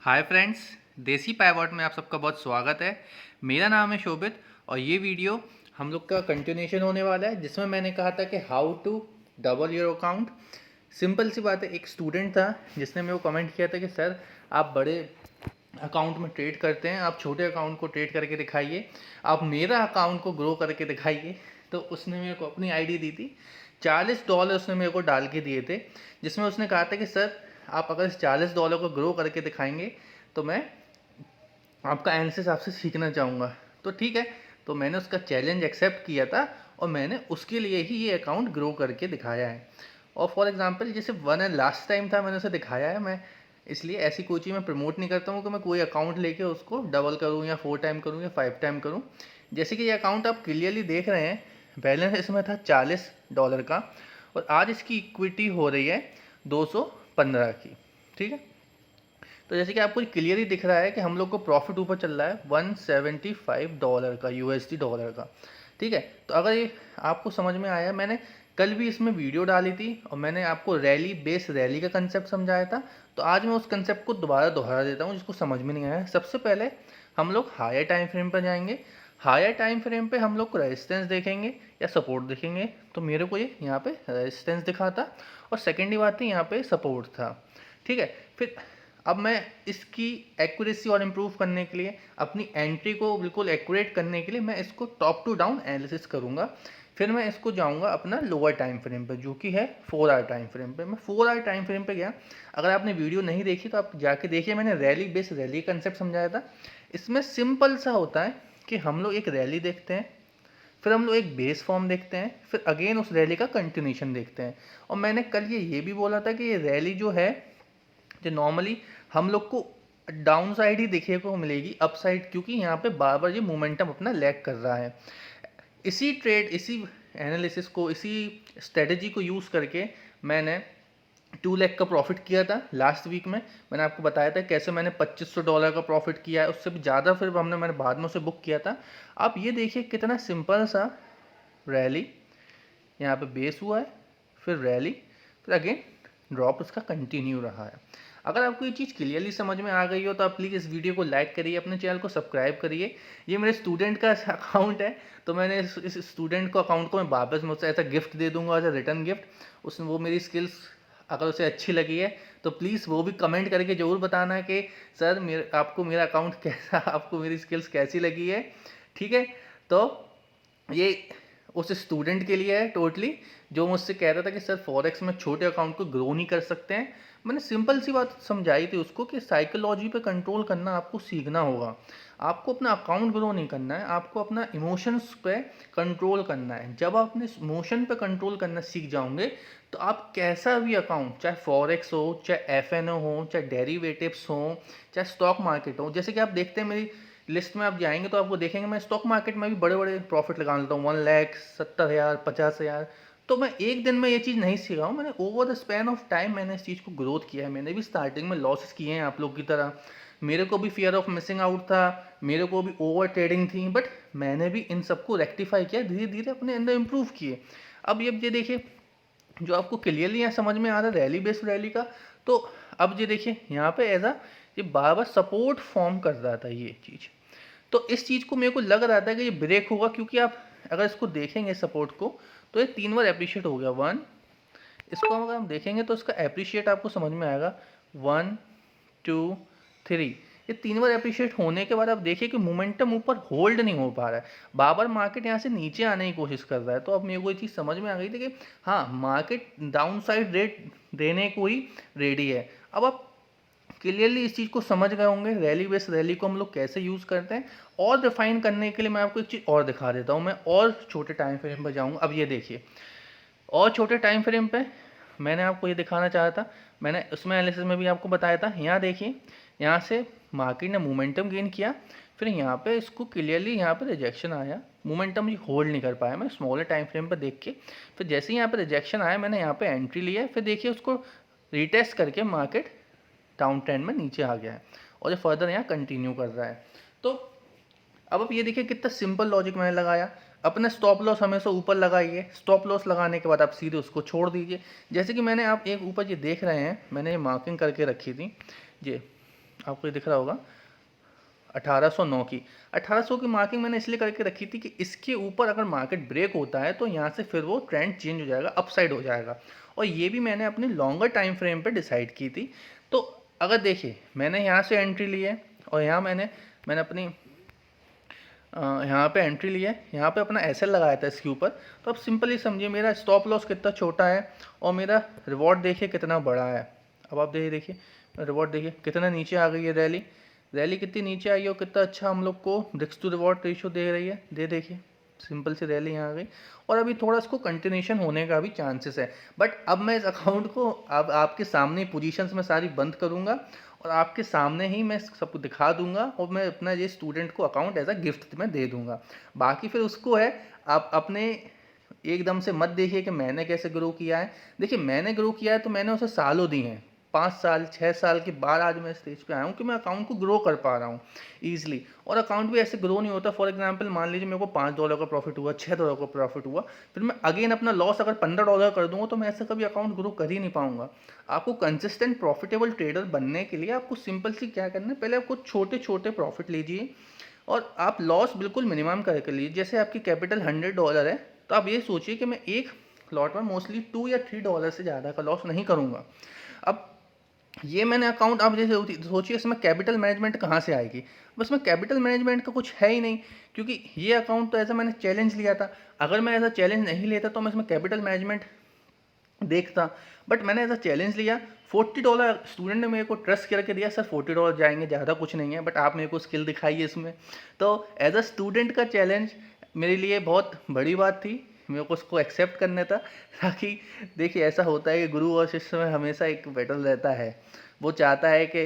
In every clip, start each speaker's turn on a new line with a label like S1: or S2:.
S1: Hi friends, देसी pivot में आप सबका बहुत स्वागत है। मेरा नाम है शोभित और ये वीडियो हम लोग का कंटिन्यूएशन होने वाला है, जिसमें मैंने कहा था कि how to double your account. Simple सी बात है, एक स्टूडेंट था जिसने मेरे को कमेंट किया था कि सर आप बड़े अकाउंट में ट्रेड करते हैं, आप छोटे अकाउंट को ट्रेड करके दिखाइए, आप मेरा अकाउंट को ग्रो करके दिखाइए। तो उसने मेरे को अपनी आईडी दी थी, $40 उसने मेरे को डाल के दिए थे, जिसमें उसने कहा था कि सर आप अगर इस $40 को ग्रो करके दिखाएंगे तो मैं आपका एनालिसिस आपसे सीखना चाहूँगा। तो ठीक है, तो मैंने उसका चैलेंज एक्सेप्ट किया था और मैंने उसके लिए ही ये अकाउंट ग्रो करके दिखाया है। और फॉर एग्जांपल जैसे वन एंड लास्ट टाइम था मैंने उसे दिखाया है, मैं इसलिए ऐसी कोई चीज़ मैं प्रमोट नहीं करता हूँ कि मैं कोई अकाउंट लेके उसको डबल करूँ या 4 टाइम करूँ या 5 टाइम करूँ। जैसे कि ये अकाउंट आप क्लियरली देख रहे हैं, बैलेंस इसमें था $40 का और आज इसकी इक्विटी हो रही है 215 की। ठीक है, तो जैसे कि आपको क्लियरली दिख रहा है कि हम लोग को प्रॉफिट ऊपर चल रहा है $175 का, यूएसडी डॉलर का। ठीक है, तो अगर ये आपको समझ में आया, मैंने कल भी इसमें वीडियो डाली थी और मैंने आपको रैली बेस रैली का कंसेप्ट समझाया था। तो आज मैं उस कंसेप्ट को दोबारा दोहरा देता हूँ जिसको समझ में नहीं आया। सबसे पहले हम लोग हायर टाइम फ्रेम पर जाएंगे। हायर टाइम फ्रेम पे हम लोग को रेजिस्टेंस देखेंगे या सपोर्ट देखेंगे। तो मेरे को ये यहाँ पे रेजिस्टेंस दिखा था और सेकेंडरी बात थी यहाँ पे सपोर्ट था। ठीक है, फिर अब मैं इसकी एक्यूरेसी और इम्प्रूव करने के लिए, अपनी एंट्री को बिल्कुल एक्यूरेट करने के लिए मैं इसको टॉप टू डाउन एनालिसिस करूंगा। फिर मैं इसको जाऊंगा अपना लोअर टाइम फ्रेम पे जो कि है 4 आवर टाइम फ्रेम पे। मैं 4 आवर टाइम फ्रेम पे गया। अगर आपने वीडियो नहीं देखी तो आप जाके देखिए, मैंने रैली बेस रैली कंसेप्ट समझाया था। इसमें सिंपल सा होता है कि हम लोग एक रैली देखते हैं, फिर हम लोग एक बेस फॉर्म देखते हैं, फिर अगेन उस रैली का कंटिन्यूशन देखते हैं। और मैंने कल ये भी बोला था कि ये रैली जो है, जो नॉर्मली हम लोग को डाउन साइड ही देखने को मिलेगी, अप साइड क्योंकि यहाँ पे बार बार ये मोमेंटम अपना लैग कर रहा है। इसी ट्रेड, इसी एनालिसिस को, इसी स्ट्रेटजी को यूज़ करके मैंने 2 लाख का प्रॉफिट किया था लास्ट वीक में। मैंने आपको बताया था कैसे मैंने $2500 का प्रॉफिट किया है, उससे भी ज़्यादा फिर मैंने बाद में उसे बुक किया था। आप ये देखिए कितना सिंपल सा रैली, यहाँ पे बेस हुआ है, फिर रैली, फिर अगेन ड्रॉप उसका कंटिन्यू रहा है। अगर आपको ये चीज़ क्लियरली समझ में आ गई हो तो आप प्लीज़ इस वीडियो को लाइक करिए, अपने चैनल को सब्सक्राइब करिए। ये मेरे स्टूडेंट का अकाउंट है, तो मैंने इस स्टूडेंट को अकाउंट को मैं वापस मुझसे ऐसा गिफ्ट दे दूंगा, एज अ रिटर्न गिफ्ट। उसने वो मेरी स्किल्स अगर उसे अच्छी लगी है तो प्लीज़ वो भी कमेंट करके ज़रूर बताना कि सर आपको मेरा अकाउंट कैसा, आपको मेरी स्किल्स कैसी लगी है। ठीक है, तो ये उस स्टूडेंट के लिए है टोटली, जो मुझसे कह रहा था कि सर फॉरेक्स में छोटे अकाउंट को ग्रो नहीं कर सकते हैं। मैंने सिंपल सी बात समझाई थी उसको कि साइकोलॉजी पे कंट्रोल करना आपको सीखना होगा। आपको अपना अकाउंट ग्रो नहीं करना है, आपको अपना इमोशंस पे कंट्रोल करना है। जब आप अपने इमोशन पे कंट्रोल करना सीख जाओगे तो आप कैसा भी अकाउंट, चाहे फॉरेक्स हो, चाहे एफएनओ हो, चाहे डेरिवेटिव्स हो, चाहे स्टॉक मार्केट हो, जैसे कि आप देखते हैं मेरी लिस्ट में आप जाएंगे तो आपको देखेंगे मैं स्टॉक मार्केट में भी बड़े बड़े प्रॉफिट लगा लेता हूँ, 1,70,000 50,000। तो मैं एक दिन में ये चीज़ नहीं सीखा हूँ, मैंने over the span of time मैंने इस चीज़ को ग्रोथ किया है। मैंने भी स्टार्टिंग में लॉसेस किए हैं आप लोग की तरह, मेरे को भी फियर ऑफ मिसिंग आउट था, मेरे को भी ओवर ट्रेडिंग थी, बट मैंने भी इन सबको रेक्टिफाई किया, धीरे धीरे अपने अंदर इम्प्रूव किए। अब ये देखिए, जो आपको क्लियरली यहाँ समझ में आ रहा है रैली बेस्ड रैली का। तो अब ये देखिए यहाँ पे एज ये बार बार सपोर्ट फॉर्म कर रहा था ये चीज़। तो इस चीज़ को मेरे को लग रहा था कि ये ब्रेक होगा, क्योंकि आप अगर इसको देखेंगे सपोर्ट को तो ये 3 बार अप्रिशिएट हो गया। वन, इसको अगर हम देखेंगे तो इसका अप्रिशिएट आपको समझ में आएगा, 1 2 3। ये 3 बार अप्रिशिएट होने के बाद आप देखिए कि मोमेंटम ऊपर होल्ड नहीं हो पा रहा है, बार बार मार्केट यहाँ से नीचे आने की कोशिश कर रहा है। तो अब मेरे को ये चीज़ समझ में आ गई थी कि हाँ, मार्केट डाउन साइड रेट देने को ही रेडी है। अब आप क्लियरली इस चीज़ को समझ गए होंगे रैली बेस रैली को हम लोग कैसे यूज़ करते हैं। और रिफाइन करने के लिए मैं आपको एक चीज़ और दिखा देता हूँ, मैं और छोटे टाइम फ्रेम पर जाऊँगा। अब ये देखिए, और छोटे टाइम फ्रेम पे मैंने आपको ये दिखाना चाहा था, मैंने उसमें एनालिसिस में भी आपको बताया था। यहाँ देखिए, यहाँ से मार्केट ने मोमेंटम गेन किया, फिर यहाँ पे इसको क्लियरली यहाँ पे रिजेक्शन आया, मोमेंटम ये होल्ड नहीं कर पाया। मैं स्मॉलर टाइम फ्रेम पर देख के, फिर जैसे ही यहाँ पे रिजेक्शन आया मैंने यहाँ पे एंट्री लिया, फिर देखिए उसको रिटेस्ट करके मार्केट डाउन ट्रेंड में नीचे आ गया है और ये फर्दर यहाँ कंटिन्यू कर रहा है। तो अब आप ये देखिए कितना सिंपल लॉजिक मैंने लगाया। अपने स्टॉप लॉस हमेशा ऊपर लगाइए, स्टॉप लॉस लगाने के बाद आप सीधे उसको छोड़ दीजिए। जैसे कि मैंने, आप एक ऊपर ये देख रहे हैं, मैंने ये मार्किंग करके रखी थी, ये आपको ये दिख रहा होगा 1809 की। 1800 की मार्किंग मैंने इसलिए करके रखी थी कि इसके ऊपर अगर मार्केट ब्रेक होता है तो यहाँ से फिर वो ट्रेंड चेंज हो जाएगा, अपसाइड हो जाएगा। और ये भी मैंने अपने लॉन्गर टाइम फ्रेम पे डिसाइड की थी। तो अगर देखिए मैंने यहाँ से एंट्री ली है और यहाँ मैंने अपनी यहाँ पे एंट्री ली है, यहाँ पे अपना एसएल लगाया था इसके ऊपर। तो अब सिंपली समझिए मेरा स्टॉप लॉस कितना छोटा है और मेरा रिवॉर्ड देखिए कितना बड़ा है। अब आप देखिए रिवॉर्ड देखिए कितना नीचे आ गई है रैली कितनी नीचे आई है और कितना अच्छा हम लोग को रिस्क टू रिवॉर्ड रेशियो दे रही है। देखिए सिंपल सी रैली यहाँ आ गई और अभी थोड़ा इसको कंटिन्यूशन होने का भी चांसेस है। बट अब मैं इस अकाउंट को अब आपके सामने पोजीशंस में सारी बंद करूँगा और आपके सामने ही मैं सबको दिखा दूंगा और मैं अपना ये स्टूडेंट को अकाउंट एज अ गिफ्ट में दे दूंगा। बाकी फिर उसको है आप अपने एकदम से मत देखिए कि मैंने कैसे ग्रो किया है। देखिए मैंने ग्रो किया है तो मैंने उसे सालों दिए हैं, 5 साल 6 साल के बाद आज मैं स्टेज पे आया हूँ कि मैं अकाउंट को ग्रो कर पा रहा हूँ ईजिली। और अकाउंट भी ऐसे ग्रो नहीं होता। फॉर एग्जांपल मान लीजिए मेरे को $5 का प्रॉफिट हुआ, $6 का प्रॉफिट हुआ, फिर मैं अगेन अपना लॉस अगर $15 कर दूंगा तो मैं ऐसा कभी अकाउंट ग्रो कर ही नहीं पाऊंगा। आपको कंसिस्टेंट प्रॉफिटेबल ट्रेडर बनने के लिए आपको सिंपल सी क्या करना है, पहले आपको छोटे छोटे प्रॉफिट लीजिए और आप लॉस बिल्कुल मिनिमम कर लीजिए। जैसे आपकी कैपिटल $100 है तो आप ये सोचिए कि मैं एक लॉट में मोस्टली $2 या $3 से ज़्यादा का लॉस नहीं करूँगा। अब ये मैंने अकाउंट, आप जैसे सोचिए इसमें कैपिटल मैनेजमेंट कहाँ से आएगी। बस में कैपिटल मैनेजमेंट का कुछ है ही नहीं, क्योंकि ये अकाउंट तो ऐसा मैंने चैलेंज लिया था। अगर मैं ऐसा चैलेंज नहीं लेता तो मैं इसमें कैपिटल मैनेजमेंट देखता, बट मैंने ऐसा चैलेंज लिया। $40 स्टूडेंट ने मेरे को ट्रस्ट करके दिया, सर $40 जाएंगे, ज़्यादा कुछ नहीं है, बट आप मेरे को स्किल दिखाइए इसमें। तो एज अ स्टूडेंट का चैलेंज मेरे लिए बहुत बड़ी बात थी, मेरे को उसको एक्सेप्ट करना था। ताकि देखिए ऐसा होता है कि गुरु और शिष्य में हमेशा एक बैटल रहता है। वो चाहता है कि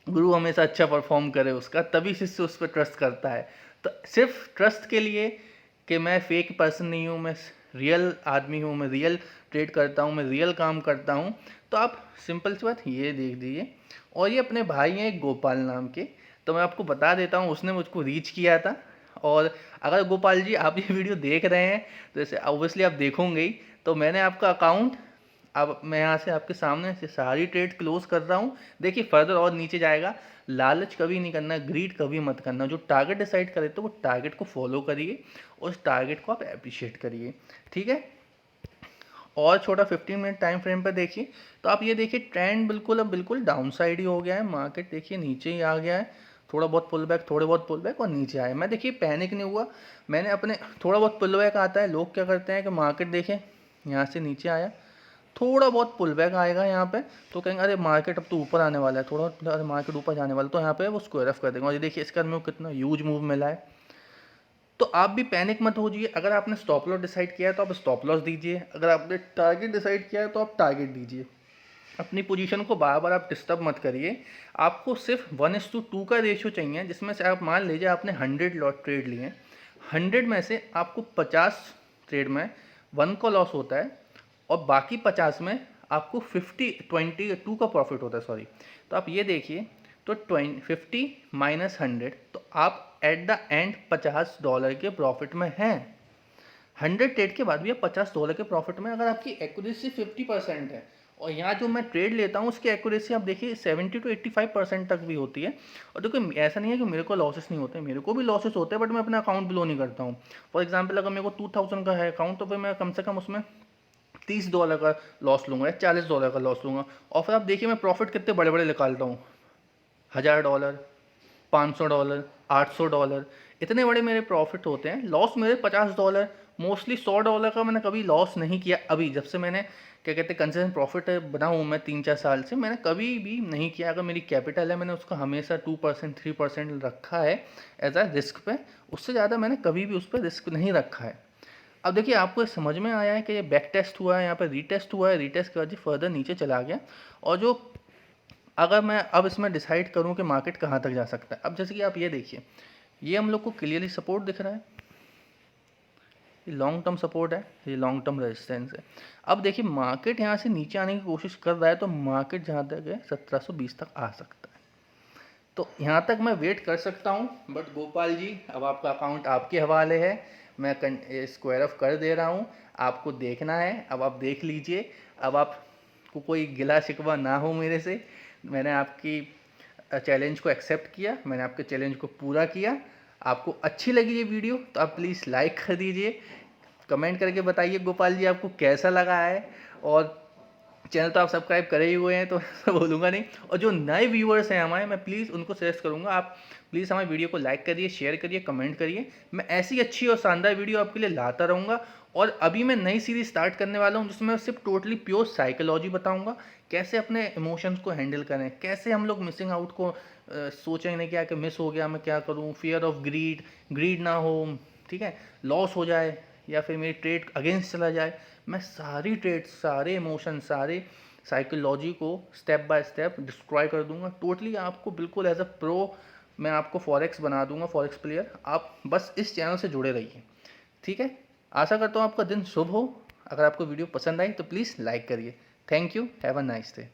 S1: गुरु हमेशा अच्छा परफॉर्म करे उसका, तभी शिष्य उस पर ट्रस्ट करता है। तो सिर्फ ट्रस्ट के लिए कि मैं फेक पर्सन नहीं हूँ, मैं रियल आदमी हूँ, मैं रियल ट्रेड करता हूँ, मैं रियल काम करता हूँ, तो आप सिंपल सी बात ये देख दीजिए। और ये अपने भाई हैं एक गोपाल नाम के, तो मैं आपको बता देता हूँ, उसने मुझको रीच किया था। और अगर गोपाल जी आप ये वीडियो देख रहे हैं तो जैसे ऑब्वियसली आप देखोगे ही, तो मैंने आपका अकाउंट, अब मैं यहाँ से आपके सामने से सारी ट्रेड क्लोज कर रहा हूँ। देखिए फर्दर और नीचे जाएगा। लालच कभी नहीं करना, ग्रीड कभी मत करना। जो टारगेट डिसाइड करे तो वो टारगेट को फॉलो करिए और उस टारगेट को आप अप्रिशिएट करिए, ठीक है। और छोटा 15 मिनट टाइम फ्रेम पर देखिए तो आप ये देखिए ट्रेंड बिल्कुल अब बिल्कुल डाउन साइड ही हो गया है। मार्केट देखिए नीचे ही आ गया है, थोड़ा बहुत पुल बैक और नीचे आया। मैं देखिए पैनिक नहीं हुआ, मैंने अपने थोड़ा बहुत पुल बैक आता है, लोग क्या करते हैं कि मार्केट देखें यहाँ से नीचे आया, थोड़ा बहुत पुल बैक आएगा यहाँ पे तो कहेंगे अरे मार्केट अब तो ऊपर आने वाला है, थोड़ा अरे मार्केट ऊपर जाने वाला है, तो यहाँ पे वो स्क्वायर ऑफ कर देंगे। और ये देखिए इसका मेरे को कितना ह्यूज मूव मिला है। तो आप भी पैनिक मत होइए। अगर आपने स्टॉप लॉस डिसाइड किया है तो आप स्टॉप लॉस दीजिए, अगर आपने टारगेट डिसाइड किया है तो आप टारगेट दीजिए। अपनी पोजीशन को बार बार आप डिस्टर्ब मत करिए। आपको सिर्फ 1:2 का रेशियो चाहिए, जिसमें से आप मान लीजिए आपने 100 लॉट ट्रेड लिए हैं, 100 में से आपको 50 ट्रेड में 1 का लॉस होता है और बाकी 50 में आपको 22 का प्रॉफिट होता है, सॉरी। तो आप ये देखिए तो 50 माइनस 100, तो आप एट द एंड $50 के प्रॉफिट में हैं। 100 ट्रेड के बाद भी आप $50 के प्रॉफिट में, अगर आपकी एक्यूरेसी 50% है। और यहाँ जो मैं ट्रेड लेता हूँ उसकी एक्यूरेसी आप देखिए 70 to 85% तक भी होती है। और देखो ऐसा नहीं है कि मेरे को लॉसेस नहीं होते, मेरे को भी लॉसेस होते हैं, बट मैं अपना अकाउंट ब्लो नहीं करता हूँ। फॉर एग्जाम्पल अगर मेरे को 2000 का है अकाउंट तो फिर मैं कम से कम उसमें $30 का लॉस लूँगा या $40 का लॉस लूँगा। और फिर आप देखिए मैं प्रॉफिट कितने बड़े बड़े निकालता हूँ, $1000, $500, $800, इतने बड़े मेरे प्रॉफिट होते हैं। लॉस मेरे $50, मोस्टली $100 का मैंने कभी लॉस नहीं किया। अभी जब से मैंने क्या कहते हैं कंसिस्टेंट प्रॉफिट बना हूँ मैं 3-4 साल से, मैंने कभी भी नहीं किया। अगर मेरी कैपिटल है मैंने उसका हमेशा 2% 3% रखा है एज आ रिस्क पे, उससे ज़्यादा मैंने कभी भी उस पर रिस्क नहीं रखा है। अब देखिए आपको समझ में आया है कि ये बैक टेस्ट हुआ है, यहाँ पर रीटेस्ट हुआ है, रीटेस्ट के बाद फर्दर नीचे चला गया। और जो अगर मैं अब इसमें डिसाइड करूं कि मार्केट कहां तक जा सकता है, अब जैसे कि आप ये देखिए ये हम लोग को क्लियरली सपोर्ट दिख रहा है, ये लॉन्ग टर्म सपोर्ट है, ये लॉन्ग टर्म रेजिस्टेंस है। अब देखिए मार्केट यहाँ से नीचे आने की कोशिश कर रहा है तो मार्केट जहाँ तक है 1720 तक आ सकता है। तो यहाँ तक मैं वेट कर सकता हूँ, बट गोपाल जी अब आपका अकाउंट आपके हवाले है। मैं स्क्वायर ऑफ कर दे रहा हूँ, आपको देखना है, अब आप देख लीजिए। अब आपको कोई गिला शिकवा ना हो मेरे से, मैंने आपकी चैलेंज को एक्सेप्ट किया, मैंने आपके चैलेंज को पूरा किया। आपको अच्छी लगी ये वीडियो तो आप प्लीज़ लाइक कर दीजिए, कमेंट करके बताइए गोपाल जी आपको कैसा लगा है, और चैनल तो आप सब्सक्राइब करे ही हुए हैं तो बोलूँगा नहीं। और जो नए व्यूअर्स हैं हमारे, मैं प्लीज़ उनको सजेस्ट करूँगा, आप प्लीज़ हमारे वीडियो को लाइक करिए, शेयर करिए, कमेंट करिए। मैं ऐसी अच्छी और शानदार वीडियो आपके लिए लाता रहूँगा। और अभी मैं नई सीरीज स्टार्ट करने वाला हूँ जिसमें मैं सिर्फ टोटली प्योर साइकोलॉजी बताऊँगा, कैसे अपने इमोशंस को हैंडल करें, कैसे हम लोग मिसिंग आउट को सोचेंगे क्या कि मिस हो गया, मैं क्या करूँ, फियर ऑफ ग्रीड ना हो, ठीक है, लॉस हो जाए या फिर मेरी ट्रेड अगेंस्ट चला जाए। मैं सारी ट्रेड, सारे इमोशन, सारे साइकोलॉजी को स्टेप बाय स्टेप डिस्क्राइब कर दूंगा टोटली आपको, बिल्कुल एज अ प्रो मैं आपको फॉरेक्स बना दूंगा, फॉरेक्स प्लेयर। आप बस इस चैनल से जुड़े रहिए, ठीक है। आशा करता हूँ आपका दिन शुभ हो। अगर आपको वीडियो पसंद आई तो प्लीज़ लाइक करिए। Thank you, have a nice day.